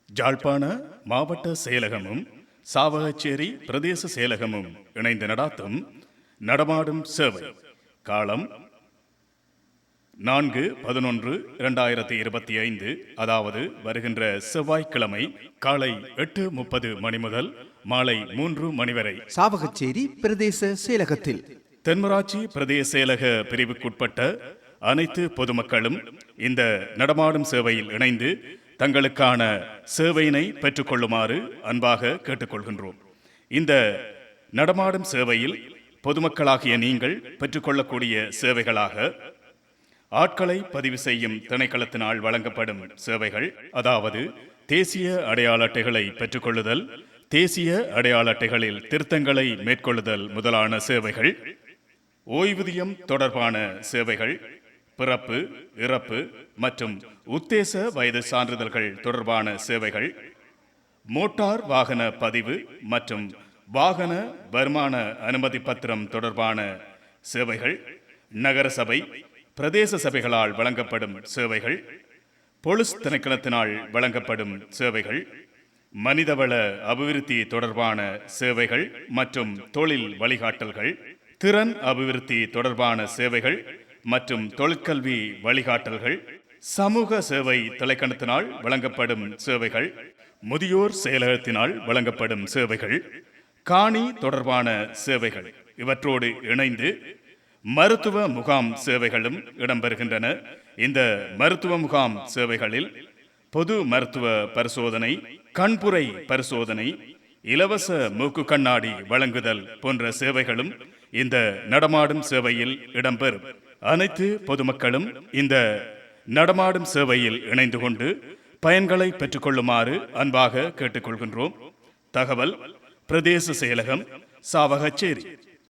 ஜாழ்ப்பாண மாவட்ட செயலகமும் சாவகச்சேரி பிரதேச செயலகமும் இணைந்து நடாத்தும் நடமாடும் சேவை. காலம் 4/11/2025, அதாவது வருகின்ற செவ்வாய்க்கிழமை காலை 8:30 மணி முதல் மாலை 3 மணி வரை சாவகச்சேரி பிரதேச செயலகத்தில். தென்மராட்சி பிரதேச செயலக பிரிவுக்குட்பட்ட அனைத்து பொதுமக்களும் இந்த நடமாடும் சேவையில் இணைந்து தங்களுக்கான சேவையினை பெற்றுக்கொள்ளுமாறு அன்பாக கேட்டுக்கொள்கின்றோம். இந்த நடமாடும் சேவையில் பொதுமக்களாகிய நீங்கள் பெற்றுக்கொள்ளக்கூடிய சேவைகளாக ஆட்களை பதிவு செய்யும் திணைக்களத்தினால் வழங்கப்படும் சேவைகள், அதாவது தேசிய அடையாள அட்டைகளை பெற்றுக்கொள்ளுதல், தேசிய அடையாள அட்டைகளில் திருத்தங்களை மேற்கொள்ளுதல் முதலான சேவைகள், ஓய்வூதியம் தொடர்பான சேவைகள், பிறப்பு, இறப்பு மற்றும் உத்தேச வயது சான்றிதழ்கள் தொடர்பான சேவைகள், மோட்டார் வாகன பதிவு மற்றும் வாகன வருமான அனுமதி பத்திரம் தொடர்பான சேவைகள், நகரசபை பிரதேச சபைகளால் வழங்கப்படும் சேவைகள், பொலிஸ் திணைக்களத்தினால் வழங்கப்படும் சேவைகள், மனிதவள அபிவிருத்தி தொடர்பான சேவைகள் மற்றும் தொழில் வழிகாட்டல்கள், திறன் அபிவிருத்தி தொடர்பான சேவைகள் மற்றும் தொழிற்கல்வி வழிகாட்டல்கள், சமூக சேவை திணைக்களத்தினால் வழங்கப்படும் சேவைகள், முதியோர் செயலகத்தினால் வழங்கப்படும் சேவைகள், காணி தொடர்பான சேவைகள், இவற்றோடு இணைந்து மருத்துவ முகாம் சேவைகளும் இடம்பெறுகின்றன. இந்த மருத்துவ முகாம் சேவைகளில் பொது மருத்துவ பரிசோதனை, கண்புரை பரிசோதனை, இலவச மூக்கு கண்ணாடி வழங்குதல் போன்ற சேவைகளும் இந்த நடமாடும் சேவையில் இடம்பெறும். அனைத்து பொதுமக்களும் இந்த நடமாடும் சேவையில் இணைந்து கொண்டு பயன்களை பெற்றுக்கொள்ளுமாறு அன்பாக கேட்டுக்கொள்கின்றோம். தகவல் பிரதேச செயலகம், சாவகச்சேரி.